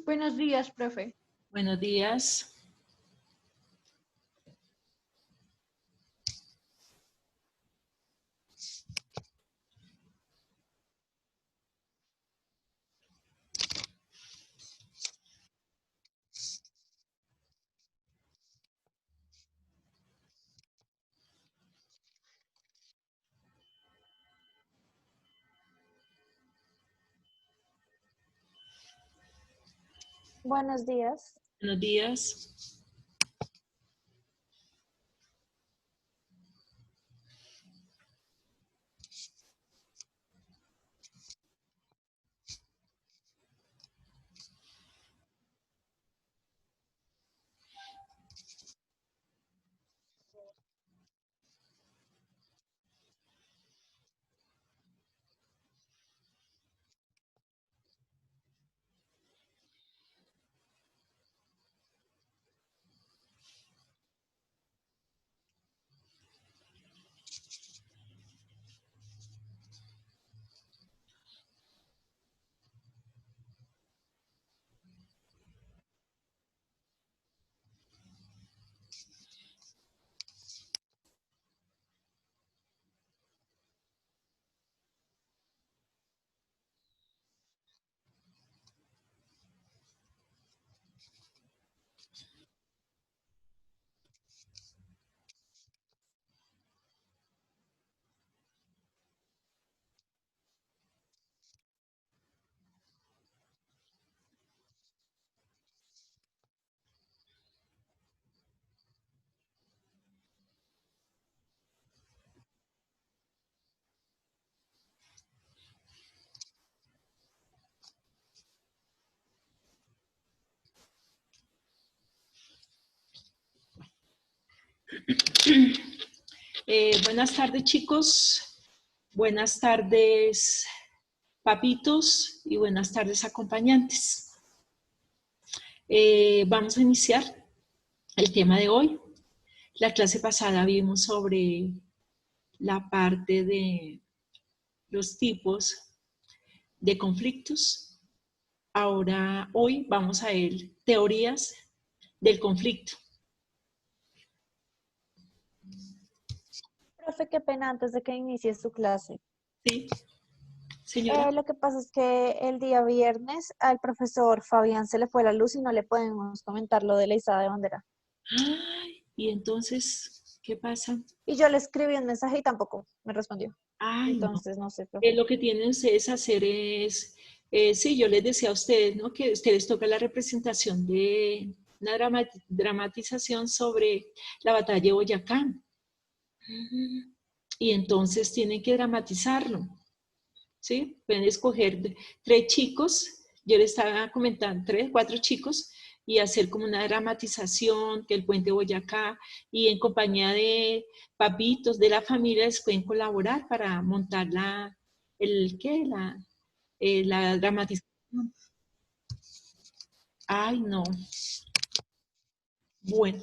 Buenos días, profe. Buenos días. Buenos días. Buenos días. Buenas tardes, chicos. Buenas tardes, papitos, y buenas tardes, acompañantes. Vamos a iniciar el tema de hoy. La clase pasada vimos sobre la parte de los tipos de conflictos. Ahora, hoy vamos a ver teorías del conflicto. Profe, qué pena antes de que inicie su clase. Sí, señora. Lo que pasa es que el día viernes al profesor Fabián se le fue la luz y no le podemos comentar lo de la izada de bandera. Ay, y entonces, ¿qué pasa? Y yo le escribí un mensaje y tampoco me respondió. Ay, Entonces, no sé, profe. lo que tienen ustedes hacer es, sí, yo les decía a ustedes, ¿no? Que a ustedes toca la representación de una dramatización sobre la batalla de Boyacá. Y entonces tienen que dramatizarlo, ¿sí? Pueden escoger 3 chicos, yo les estaba comentando 3, 4 chicos, y hacer como una dramatización, que el puente de Boyacá, y en compañía de papitos de la familia les pueden colaborar para montar la dramatización. Ay, no. Bueno.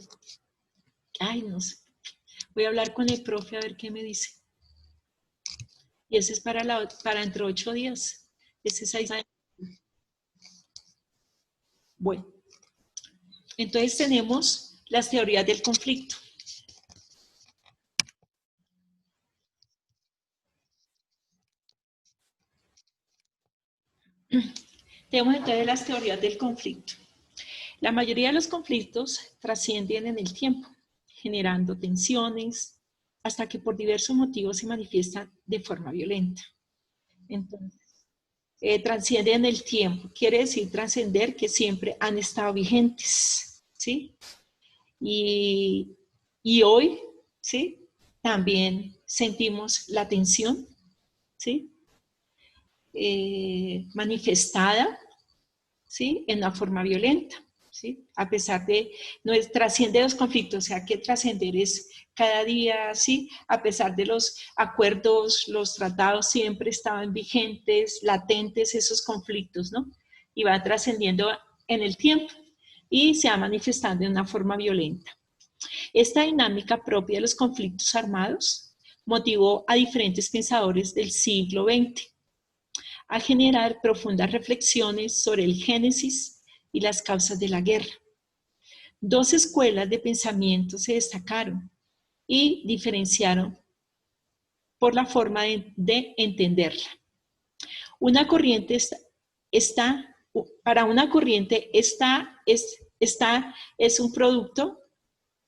Ay, no sé. Voy a hablar con el profe a ver qué me dice. Y ese es para dentro de 8 días. Ese es ahí. Bueno. Entonces tenemos las teorías del conflicto. Tenemos entonces las teorías del conflicto. La mayoría de los conflictos trascienden en el tiempo, generando tensiones, hasta que por diversos motivos se manifiestan de forma violenta. Entonces, trascienden en el tiempo, quiere decir trascender que siempre han estado vigentes, ¿sí? Y hoy, ¿sí? También sentimos la tensión, ¿sí? Manifestada, ¿sí? En una forma violenta, ¿sí? A pesar de, no es, trasciende los conflictos, o sea, que trascender es cada día, ¿sí? A pesar de los acuerdos, los tratados siempre estaban vigentes, latentes esos conflictos, ¿no? Y va trascendiendo en el tiempo y se va manifestando de una forma violenta. Esta dinámica propia de los conflictos armados motivó a diferentes pensadores del siglo XX a generar profundas reflexiones sobre el génesis y las causas de la guerra. Dos escuelas de pensamiento se destacaron y diferenciaron por la forma de entenderla. Una corriente para una corriente es un producto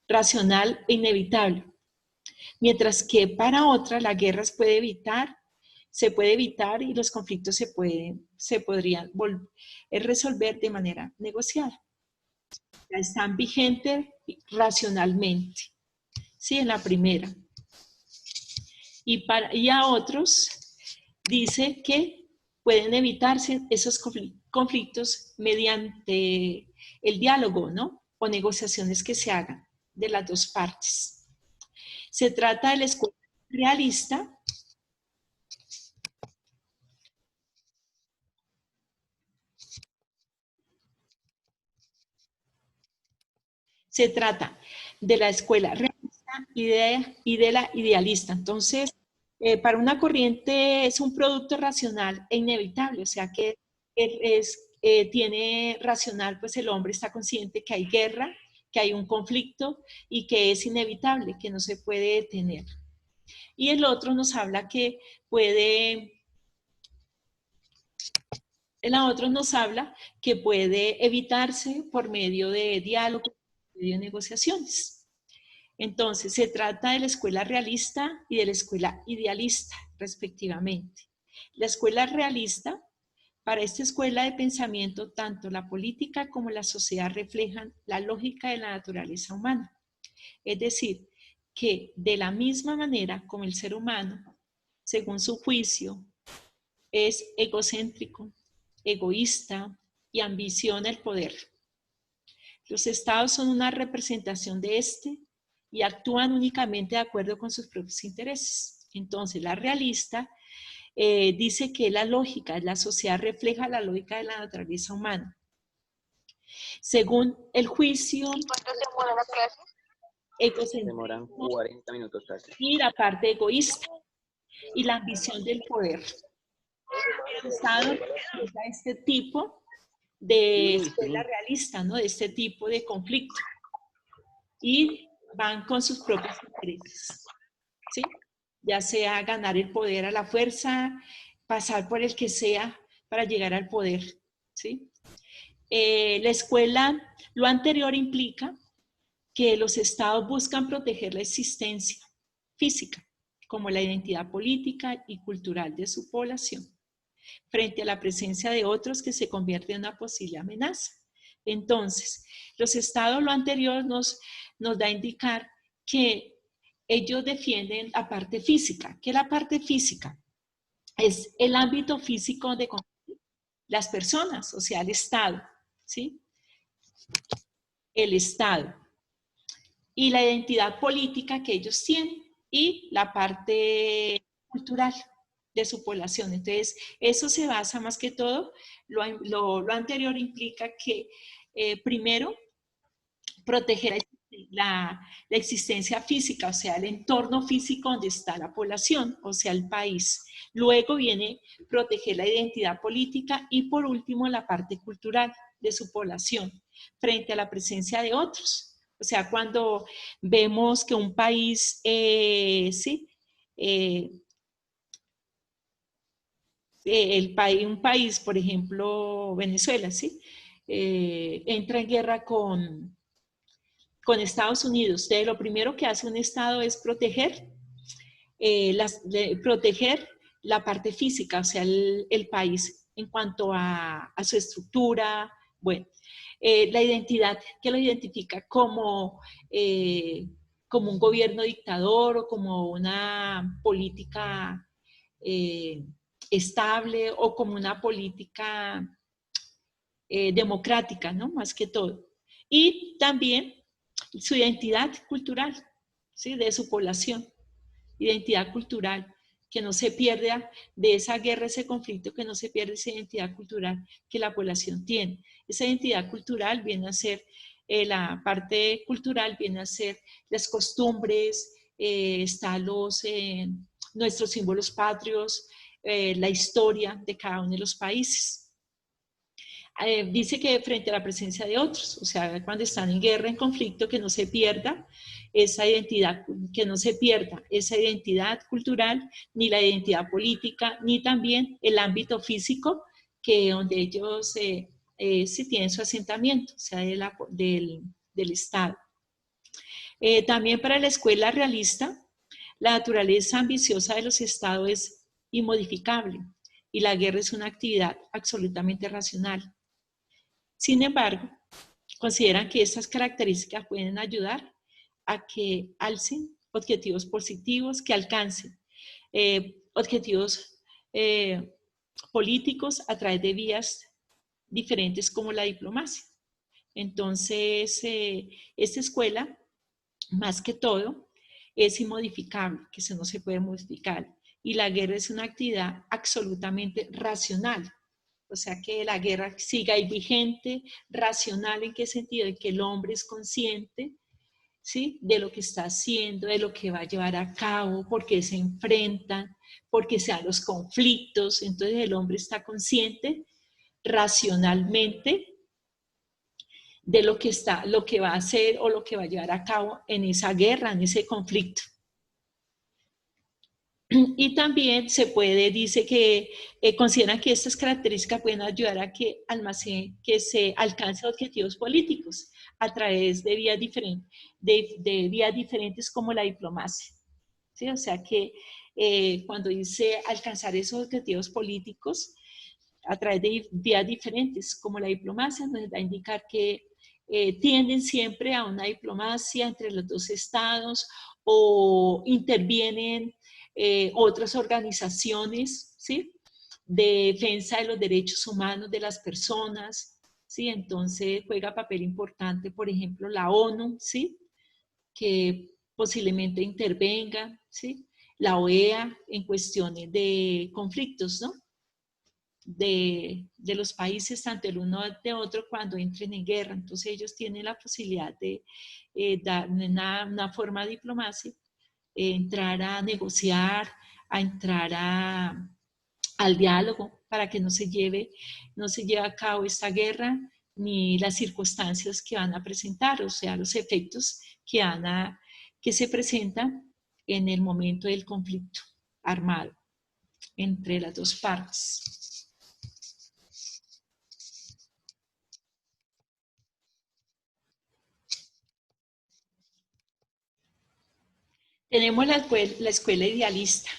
racional e inevitable, mientras que para otra la guerra se puede evitar y los conflictos se podrían resolver de manera negociada. Están vigentes racionalmente, ¿sí? En la primera. Y a otros dice que pueden evitarse esos conflictos mediante el diálogo, ¿no? O negociaciones que se hagan de las dos partes. Se trata de la escuela realista, se trata de la escuela realista y de la idealista. Entonces, para una corriente es un producto racional e inevitable, o sea que tiene racional, pues el hombre está consciente que hay guerra, que hay un conflicto y que es inevitable, que no se puede detener. Y el otro nos habla que puede evitarse por medio de diálogo, por medio de negociaciones. Entonces, se trata de la escuela realista y de la escuela idealista, respectivamente. La escuela realista, para esta escuela de pensamiento, tanto la política como la sociedad reflejan la lógica de la naturaleza humana. Es decir, que de la misma manera como el ser humano, según su juicio, es egocéntrico, egoísta y ambiciona el poder. Los estados son una representación de este y actúan únicamente de acuerdo con sus propios intereses. Entonces, la realista dice que la sociedad refleja la lógica de la naturaleza humana. Según el juicio, demoran 40 minutos casi. Y la parte egoísta y la ambición del poder. El Estado representa este tipo de escuela realista, ¿no? De este tipo de conflicto. Y van con sus propios intereses, ¿sí? Ya sea ganar el poder a la fuerza, pasar por el que sea para llegar al poder, ¿sí? La escuela, lo anterior implica que los estados buscan proteger la existencia física, como la identidad política y cultural de su población, frente a la presencia de otros que se convierte en una posible amenaza. Entonces, los estados, lo anterior nos da a indicar que ellos defienden la parte física. ¿Qué es la parte física? Es el ámbito físico de las personas, o sea, el Estado, ¿sí? El Estado. Y la identidad política que ellos tienen y la parte cultural de su población. Entonces, eso se basa más que todo, lo anterior implica que primero proteger la existencia física, o sea, el entorno físico donde está la población, o sea, el país. Luego viene proteger la identidad política y por último la parte cultural de su población frente a la presencia de otros. O sea, cuando vemos que un país, un país, por ejemplo, Venezuela, ¿sí? Entra en guerra con Estados Unidos. Entonces, lo primero que hace un Estado es proteger la parte física, o sea, el país en cuanto a su estructura, bueno, la identidad que lo identifica como un gobierno dictador o como una política estable o como una política democrática, ¿no? Más que todo. Y también su identidad cultural, ¿sí? De su población, identidad cultural, que no se pierda de esa guerra, ese conflicto, que no se pierda esa identidad cultural que la población tiene. Esa identidad cultural viene a ser, la parte cultural viene a ser las costumbres, están nuestros símbolos patrios, la historia de cada uno de los países. Dice que frente a la presencia de otros, o sea, cuando están en guerra, en conflicto, que no se pierda esa identidad, que no se pierda esa identidad cultural, ni la identidad política, ni también el ámbito físico, que donde ellos sí tienen su asentamiento, o sea, del Estado. También para la escuela realista, la naturaleza ambiciosa de los estados es inmodificable y la guerra es una actividad absolutamente racional. Sin embargo, consideran que estas características pueden ayudar a que alcen objetivos positivos, que alcancen objetivos políticos a través de vías diferentes como la diplomacia. Entonces, esta escuela, más que todo, es inmodificable, que eso no se puede modificar. Y la guerra es una actividad absolutamente racional. O sea, que la guerra siga ahí vigente, racional, ¿en qué sentido? En que el hombre es consciente, ¿sí?, de lo que está haciendo, de lo que va a llevar a cabo, por qué se enfrentan, por qué se dan los conflictos. Entonces el hombre está consciente racionalmente de lo que va a hacer o lo que va a llevar a cabo en esa guerra, en ese conflicto. Y también dice que consideran que estas características pueden ayudar a que se alcancen objetivos políticos a través de vías diferentes como la diplomacia. ¿Sí? O sea que cuando dice alcanzar esos objetivos políticos a través de vías diferentes como la diplomacia, nos va a indicar que tienden siempre a una diplomacia entre los dos estados o intervienen otras organizaciones, ¿sí?, de defensa de los derechos humanos de las personas, ¿sí? Entonces juega papel importante, por ejemplo, la ONU, ¿sí?, que posiblemente intervenga, ¿sí?, la OEA en cuestiones de conflictos, ¿no?, de los países, tanto el uno de otro, cuando entren en guerra. Entonces ellos tienen la posibilidad de dar una forma de diplomacia, entrar a negociar, a entrar al diálogo para que no se lleve a cabo esta guerra ni las circunstancias que van a presentar, o sea, los efectos que se presentan en el momento del conflicto armado entre las dos partes. Tenemos la escuela idealista,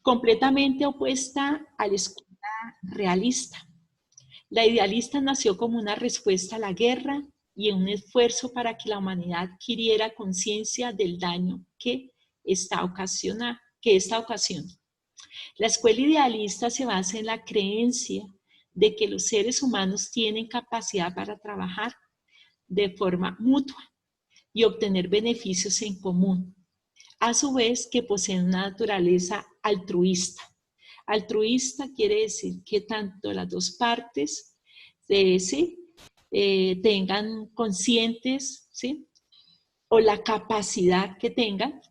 completamente opuesta a la escuela realista. La idealista nació como una respuesta a la guerra y en un esfuerzo para que la humanidad adquiriera conciencia del daño que esta ocasiona. La escuela idealista se basa en la creencia de que los seres humanos tienen capacidad para trabajar de forma mutua y obtener beneficios en común, a su vez que poseen una naturaleza altruista. Altruista quiere decir que tanto las dos partes tengan conscientes, ¿sí?, o la capacidad que tengan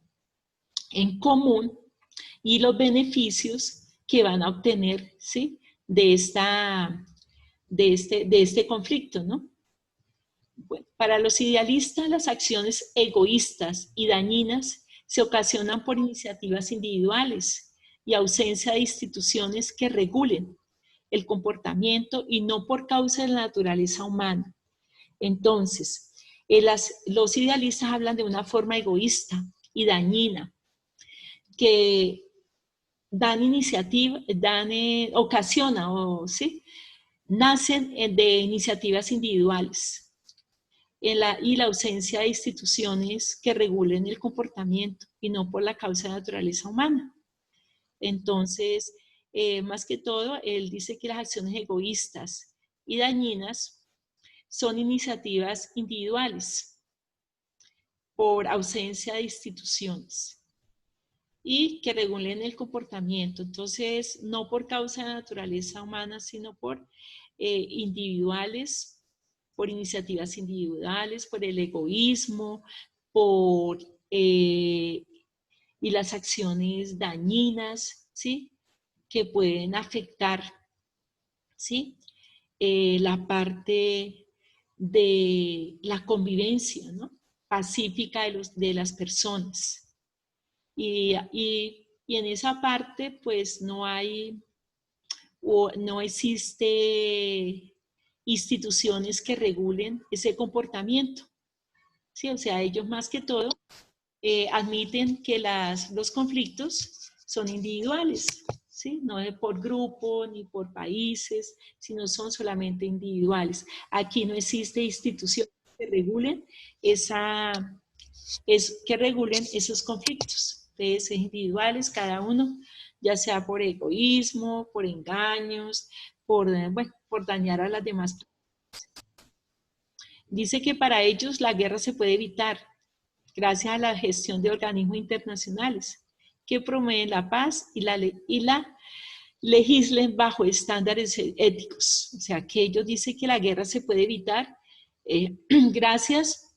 en común y los beneficios que van a obtener, ¿sí?, de este conflicto, ¿no? Bueno, para los idealistas, las acciones egoístas y dañinas se ocasionan por iniciativas individuales y ausencia de instituciones que regulen el comportamiento y no por causa de la naturaleza humana. Entonces, los idealistas hablan de una forma egoísta y dañina que nacen de iniciativas individuales y la ausencia de instituciones que regulen el comportamiento y no por la causa de la naturaleza humana. Entonces, más que todo, él dice que las acciones egoístas y dañinas son iniciativas individuales por ausencia de instituciones y que regulen el comportamiento. Entonces, no por causa de la naturaleza humana, sino por iniciativas individuales, por el egoísmo, y las acciones dañinas, ¿sí?, que pueden afectar, ¿sí? La parte de la convivencia, ¿no? Pacífica de las personas. Y en esa parte, pues, no existe instituciones que regulen ese comportamiento, ¿sí? O sea, ellos más que todo admiten que los conflictos son individuales, ¿sí? No es por grupo ni por países, sino son solamente individuales. Aquí no existe instituciones que regulen que regulen esos conflictos. Entonces, individuales, cada uno, ya sea por egoísmo, por engaños, por dañar a las demás personas. Dice que para ellos la guerra se puede evitar gracias a la gestión de organismos internacionales que promueven la paz y la legislen bajo estándares éticos. O sea, que ellos dicen que la guerra se puede evitar gracias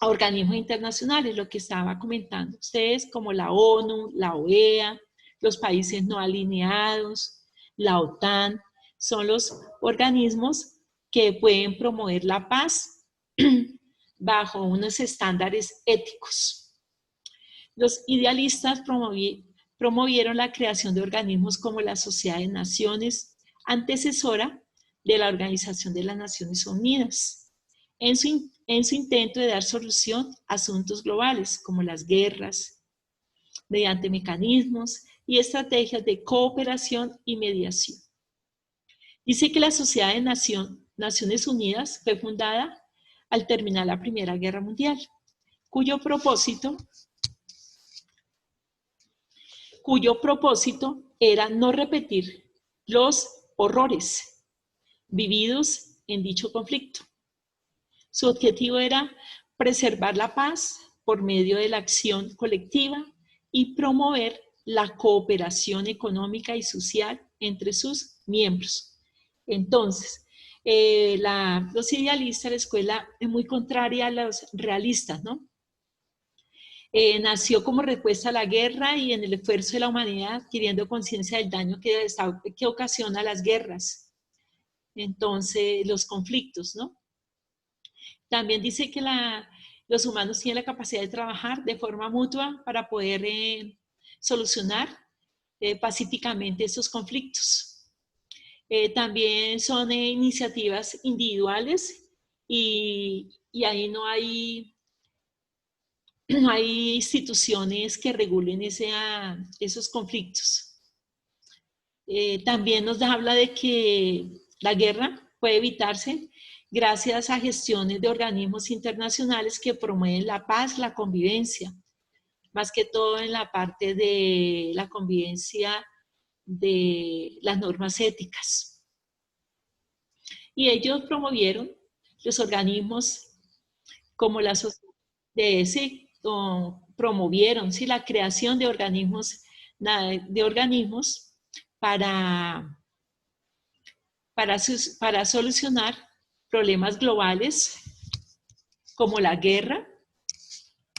a organismos internacionales, lo que estaba comentando ustedes, como la ONU, la OEA, los países no alineados, la OTAN, son los organismos que pueden promover la paz bajo unos estándares éticos. Los idealistas promovieron la creación de organismos como la Sociedad de Naciones, antecesora de la Organización de las Naciones Unidas, en su intento de dar solución a asuntos globales como las guerras, mediante mecanismos y estrategias de cooperación y mediación. Dice que la Sociedad de Naciones Unidas fue fundada al terminar la Primera Guerra Mundial, cuyo propósito era no repetir los horrores vividos en dicho conflicto. Su objetivo era preservar la paz por medio de la acción colectiva y promover la cooperación económica y social entre sus miembros. Entonces, los idealistas, la escuela es muy contraria a los realistas, ¿no? Nació como respuesta a la guerra y en el esfuerzo de la humanidad, adquiriendo conciencia del daño que ocasiona las guerras. Entonces, los conflictos, ¿no? También dice que los humanos tienen la capacidad de trabajar de forma mutua para poder solucionar pacíficamente estos conflictos. También son iniciativas individuales y ahí no hay instituciones que regulen esos conflictos. También nos habla de que la guerra puede evitarse gracias a gestiones de organismos internacionales que promueven la paz, la convivencia, más que todo en la parte de la convivencia de las normas éticas. Y ellos promovieron los organismos como la sociedad promovieron la creación de organismos para solucionar problemas globales como la guerra.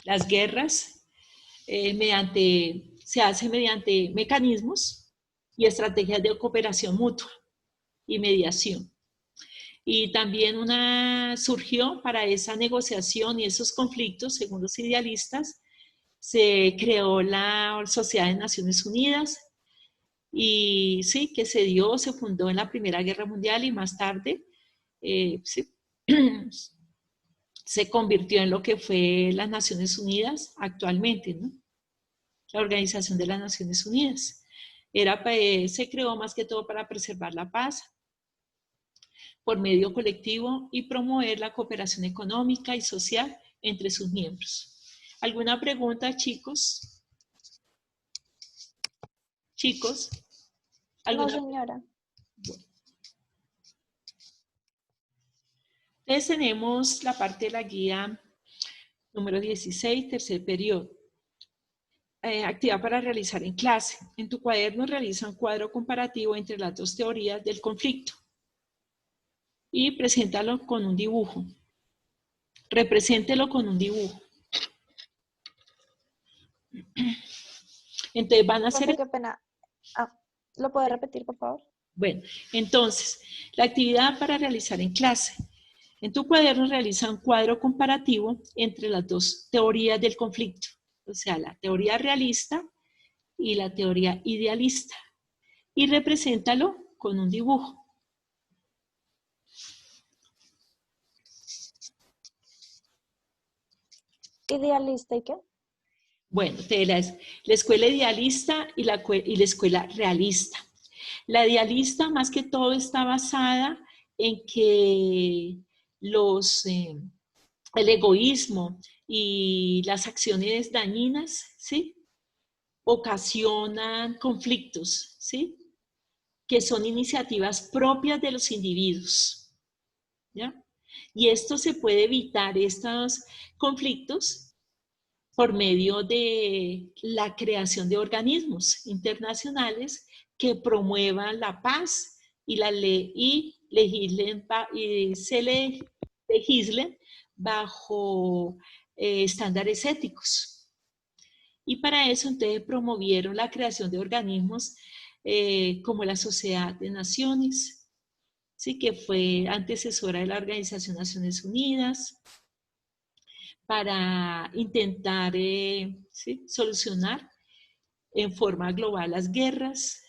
Las guerras se hacen mediante mecanismos y estrategias de cooperación mutua y mediación. Y también surgió para esa negociación y esos conflictos, según los idealistas, se creó la Sociedad de Naciones Unidas y sí, que se fundó en la Primera Guerra Mundial y más tarde se convirtió en lo que fue las Naciones Unidas actualmente, ¿no? La Organización de las Naciones Unidas. Se creó más que todo para preservar la paz por medio colectivo y promover la cooperación económica y social entre sus miembros. ¿Alguna pregunta, chicos? Chicos, No, señora. Bueno. Entonces tenemos la parte de la guía número 16, tercer periodo. Actividad para realizar en clase. En tu cuaderno realiza un cuadro comparativo entre las dos teorías del conflicto y preséntalo con un dibujo. Represéntelo con un dibujo. Entonces van a hacer... Qué pena. ¿Lo puede repetir, por favor? Bueno, entonces, la actividad para realizar en clase. En tu cuaderno realiza un cuadro comparativo entre las dos teorías del conflicto, o sea, la teoría realista y la teoría idealista, y represéntalo con un dibujo. ¿Idealista y qué? Bueno, la escuela idealista y la escuela realista. La idealista más que todo está basada en que el egoísmo y las acciones dañinas, ¿sí?, ocasionan conflictos, ¿sí?, que son iniciativas propias de los individuos, ¿ya? Y esto se puede evitar, estos conflictos, por medio de la creación de organismos internacionales que promuevan la paz y la ley y legislen bajo estándares éticos. Y para eso entonces promovieron la creación de organismos como la Sociedad de Naciones, ¿sí?, que fue antecesora de la Organización de Naciones Unidas, para intentar ¿sí?, solucionar en forma global las guerras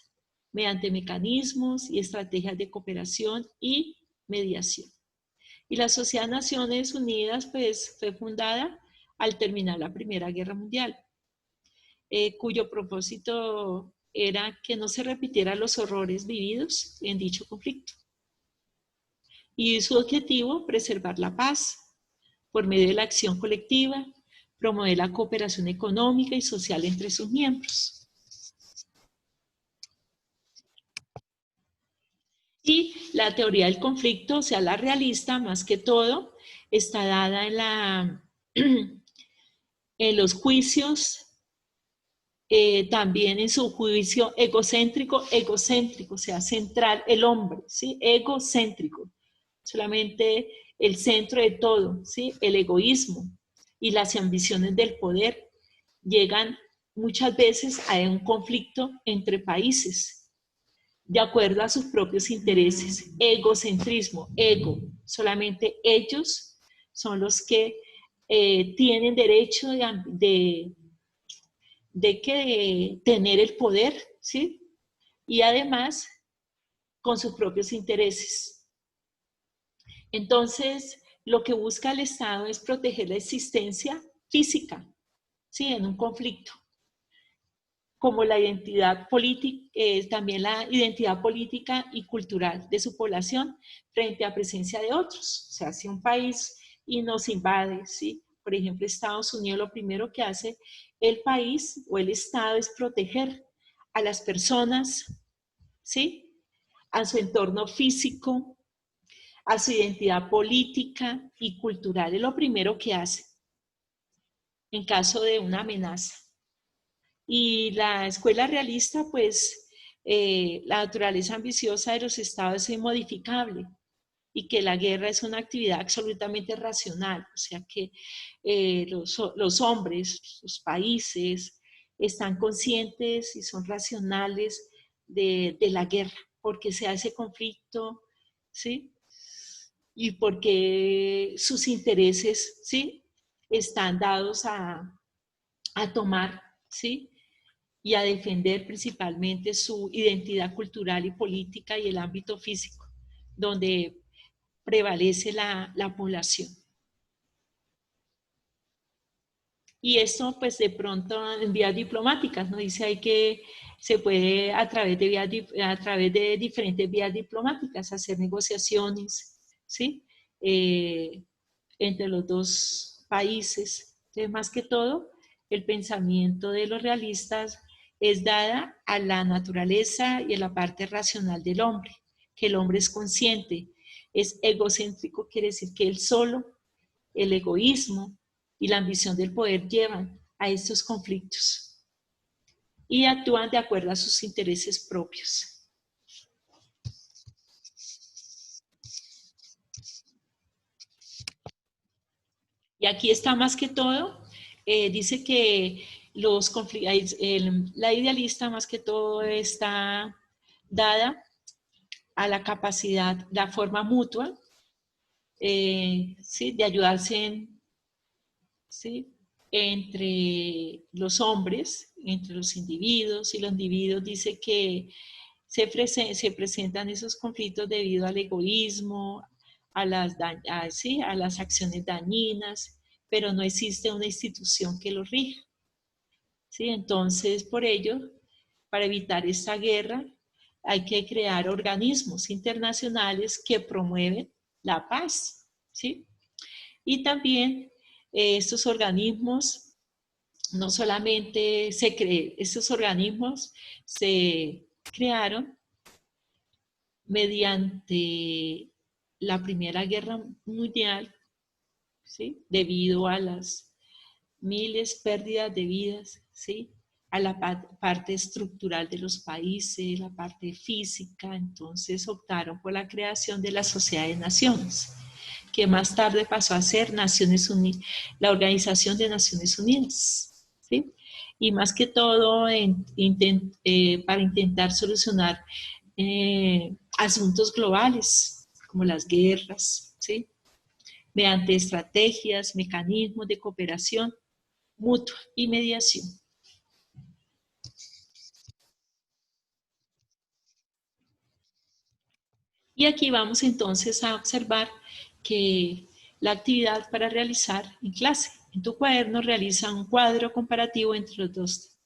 mediante mecanismos y estrategias de cooperación y mediación. Y la Sociedad de Naciones Unidas pues, fue fundada al terminar la Primera Guerra Mundial, cuyo propósito era que no se repitieran los horrores vividos en dicho conflicto. Y su objetivo, preservar la paz por medio de la acción colectiva, promover la cooperación económica y social entre sus miembros. Y la teoría del conflicto, o sea, la realista, más que todo, está dada en los juicios, también en su juicio egocéntrico, o sea, central, el hombre, ¿sí?, egocéntrico, solamente el centro de todo, ¿sí?, el egoísmo y las ambiciones del poder llegan muchas veces a un conflicto entre países, de acuerdo a sus propios intereses. Egocentrismo, ego, solamente ellos son los que tienen derecho de tener el poder, ¿sí?, y además con sus propios intereses. Entonces, lo que busca el Estado es proteger la existencia física, ¿sí?, en un conflicto, como la identidad política, también la identidad política y cultural de su población frente a presencia de otros. O sea, si un país y nos invade, ¿sí?, por ejemplo, Estados Unidos, lo primero que hace el país o el Estado es proteger a las personas, ¿sí?, a su entorno físico, a su identidad política y cultural. Es lo primero que hace en caso de una amenaza. Y la escuela realista, pues, la naturaleza ambiciosa de los estados es inmodificable y que la guerra es una actividad absolutamente racional, o sea que los hombres, los países, están conscientes y son racionales de la guerra, porque se hace conflicto, ¿sí?, y porque sus intereses, ¿sí?, están dados a tomar, ¿sí?, y a defender principalmente su identidad cultural y política y el ámbito físico, donde prevalece la población. Y esto, pues, de pronto en vías diplomáticas, ¿no? Dice ahí que se puede a través de diferentes vías diplomáticas hacer negociaciones, ¿sí?, entre los dos países. Entonces, más que todo, el pensamiento de los realistas es dada a la naturaleza y a la parte racional del hombre, que el hombre es consciente, es egocéntrico, quiere decir que él solo, el egoísmo y la ambición del poder llevan a estos conflictos y actúan de acuerdo a sus intereses propios. Y aquí está más que todo, dice que la idealista más que todo está dada a la capacidad, la forma mutua, ¿sí? De ayudarse ¿sí? Entre los hombres, entre los individuos, y los individuos dice que se presentan esos conflictos debido al egoísmo, ¿sí? A las acciones dañinas, pero no existe una institución que los rija. ¿Sí? Entonces, por ello, para evitar esta guerra, hay que crear organismos internacionales que promueven la paz. ¿Sí? Y también estos organismos, no solamente estos organismos se crearon mediante la Primera Guerra Mundial, ¿sí? Debido a las miles pérdidas de vidas, ¿sí? A la parte estructural de los países, la parte física, entonces optaron por la creación de la Sociedad de Naciones, que más tarde pasó a ser Naciones Unidas, la Organización de Naciones Unidas, ¿sí? Y más que todo para intentar solucionar asuntos globales, como las guerras, ¿sí? Mediante estrategias, mecanismos de cooperación mutua y mediación. Y aquí vamos entonces a observar que la actividad para realizar en clase. En tu cuaderno realiza un cuadro comparativo entre las dos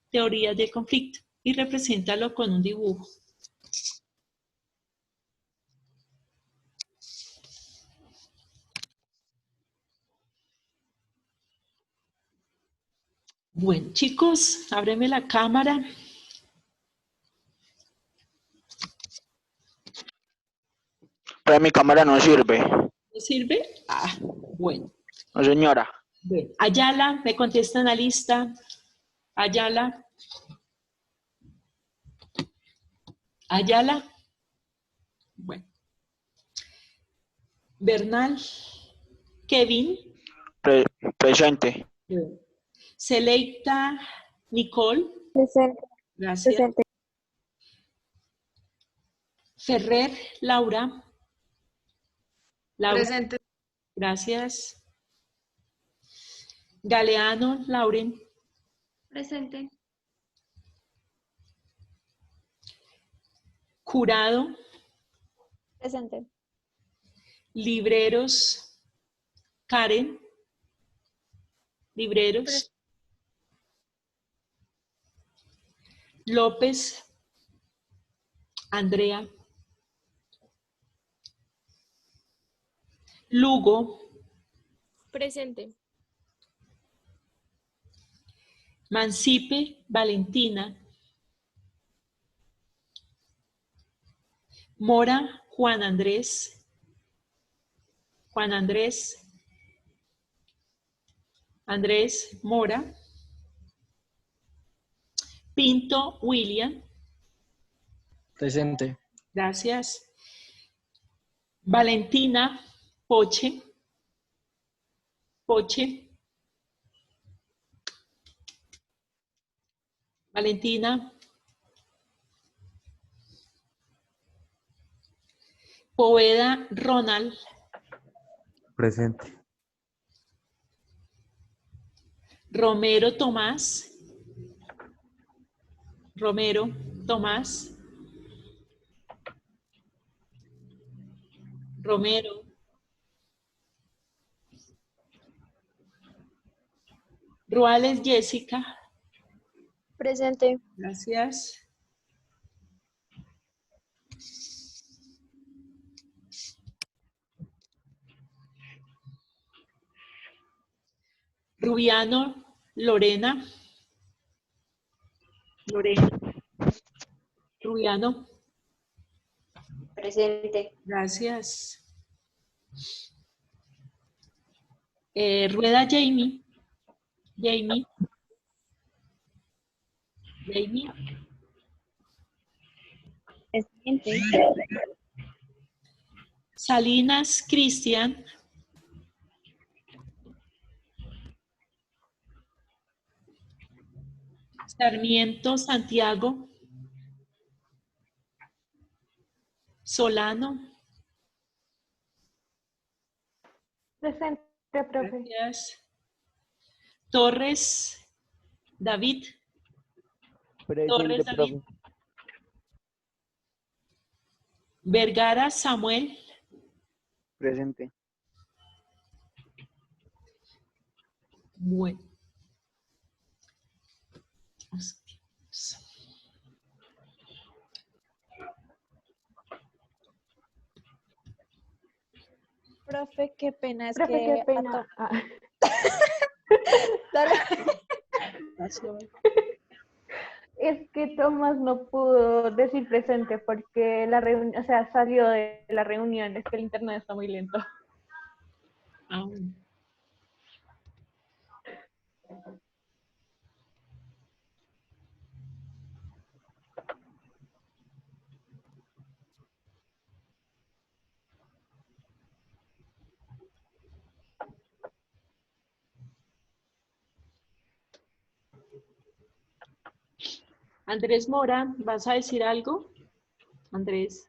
teorías del conflicto y represéntalo con un dibujo. Bueno, chicos, ábreme la cámara. Pero mi cámara no sirve. ¿No sirve? Ah, bueno. No, señora. Bueno, Ayala, me contesta en la lista. Ayala. Ayala. Bueno. Bernal. Kevin. Presente. Selecta. Nicole. Presente. Gracias. Presente. Ferrer. Laura. Laura. Presente. Gracias. Galeano. Lauren. Presente. Jurado. Presente. Libreros. Karen. Libreros. López. Andrea. Lugo. Presente. Mancipe. Valentina. Mora. Juan Andrés. Juan Andrés. Andrés Mora. Pinto William. Presente. Gracias. Valentina Poche. Poche. Valentina. Poveda Ronald. Presente. Romero Tomás. Romero Tomás. Romero. Ruales Jessica. Presente. Gracias. Rubiano Lorena. Lorena. Rubiano. Presente. Gracias. Rueda Jamie. Jamie. Jamie. Presente. Salinas Cristian. Sarmiento Santiago. Solano. Presente, profe. Gracias. Torres, David. Torres, David. Vergara, Samuel. Presente. Bueno. Profe, qué pena, es Profe, que qué pena. Dale. Es que Tomás no pudo decir presente porque la reunión, o sea, salió de la reunión, es que el internet está muy lento. Ah, bueno. Andrés Mora, ¿vas a decir algo? Andrés.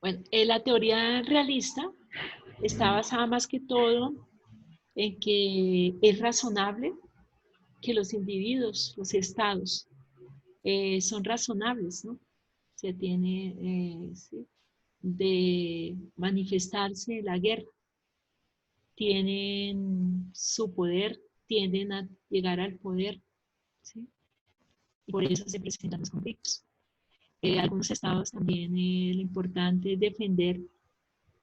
Bueno, la teoría realista está basada más que todo en que es razonable que los individuos, los estados, son razonables, ¿no? Se tiene ¿sí? de manifestarse la guerra. Tienen su poder, tienden a llegar al poder, ¿sí? Y por eso se presentan los conflictos. Algunos estados también lo importante es defender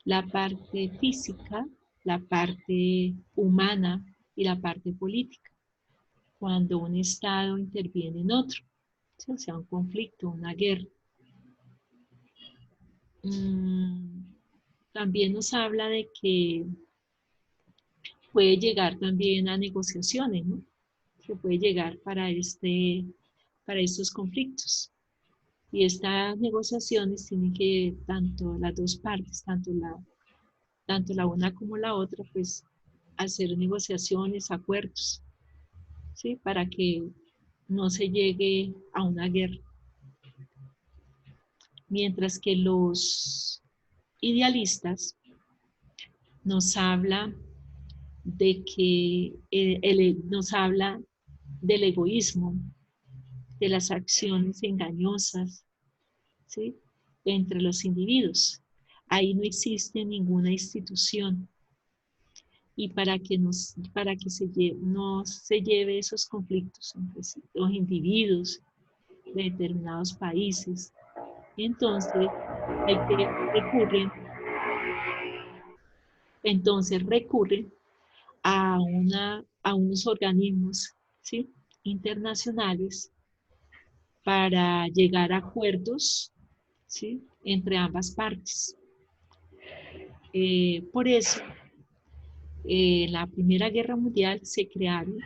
la parte física, la parte humana y la parte política. Cuando un estado interviene en otro, ¿sí? O sea, un conflicto, una guerra. También nos habla de que puede llegar también a negociaciones, ¿no? Se puede llegar para estos conflictos. Y estas negociaciones tienen que, tanto las dos partes, tanto la una como la otra, pues hacer negociaciones, acuerdos, ¿sí? Para que no se llegue a una guerra. Mientras que los idealistas nos habla de que nos habla del egoísmo, de las acciones engañosas, ¿sí? Entre los individuos. Ahí no existe ninguna institución. Y para que no se lleve esos conflictos entre los individuos de determinados países, entonces recurren a unos organismos, ¿sí? Internacionales para llegar a acuerdos, ¿sí? Entre ambas partes. Por eso, en la Primera Guerra Mundial se crearon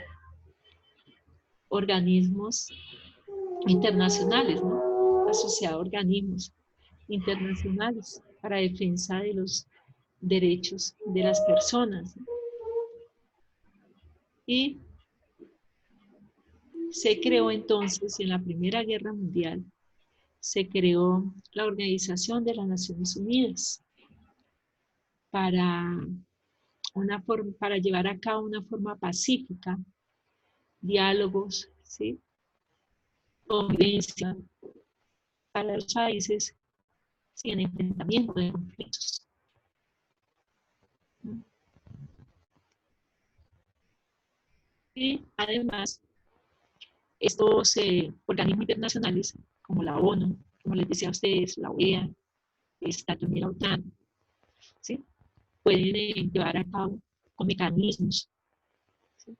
organismos internacionales, ¿no? Asociados a organismos internacionales para defensa de los derechos de las personas, ¿no? Y se creó entonces en la Primera Guerra Mundial, se creó la Organización de las Naciones Unidas para llevar a cabo una forma pacífica, diálogos, ¿sí? Convivencia para los países sin enfrentamiento de conflictos. Y además, estos organismos internacionales, como la ONU, como les decía a ustedes, la OEA, está también la OTAN, ¿sí? Pueden llevar a cabo con mecanismos, ¿sí?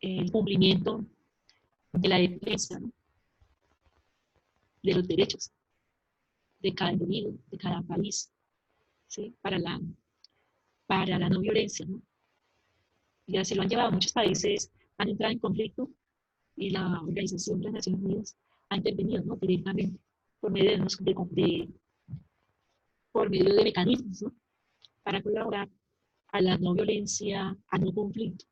El cumplimiento de la defensa, ¿no?, de los derechos de cada individuo, de cada país, ¿sí? Para la no violencia, ¿no? Ya se lo han llevado, muchos países han entrado en conflicto y la Organización de las Naciones Unidas ha intervenido, ¿no?, directamente por medio por medio de mecanismos, ¿no?, para colaborar a la no violencia, a no conflicto.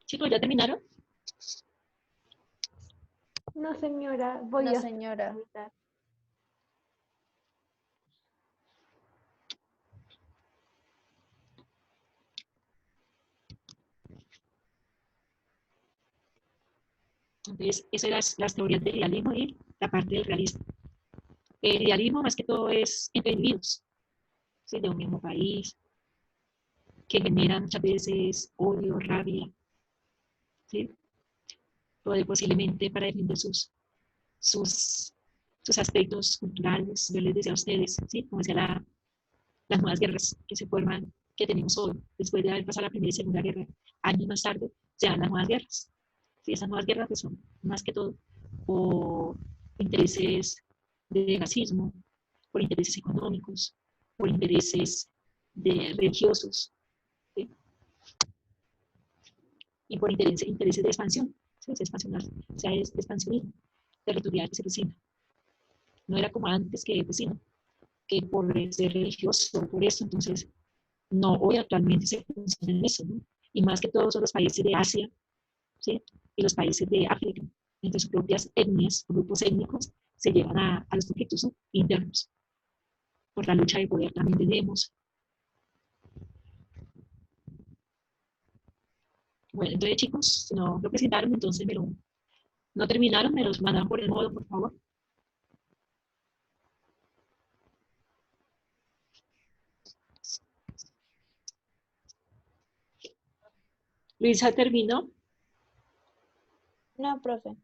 Chicos, ¿ya terminaron? No, señora, voy No, a señora. mitad. Entonces, esas eran las teorías del idealismo y la parte del realismo. El idealismo, más que todo, es entre individuos, ¿sí?, de un mismo país, que genera muchas veces odio, rabia, ¿sí?, posiblemente para defender sus, sus aspectos culturales. Yo les decía a ustedes, ¿sí?, como decía las nuevas guerras que se forman, que tenemos hoy, después de haber pasado la Primera y Segunda Guerra, años más tarde, se dan las nuevas guerras. ¿Sí? Esas nuevas guerras pues, son más que todo por intereses de racismo, por intereses económicos, por intereses religiosos, ¿sí?, y por intereses de expansión, ¿sí?, o sea, es de expansionismo territorial que se presenta. No era como antes que, pues, sí, ¿no?, que por ser religioso, por eso, entonces, no, hoy actualmente se funciona en eso, ¿no? Y más que todo son los países de Asia, ¿sí?, y los países de África, entre sus propias etnias, grupos étnicos, se llevan a los conflictos, ¿no?, internos. Por la lucha de poder también tenemos. Bueno, entonces, chicos, si no lo presentaron, entonces no terminaron, me los mandan por el modo, por favor. Luisa terminó. No, profe.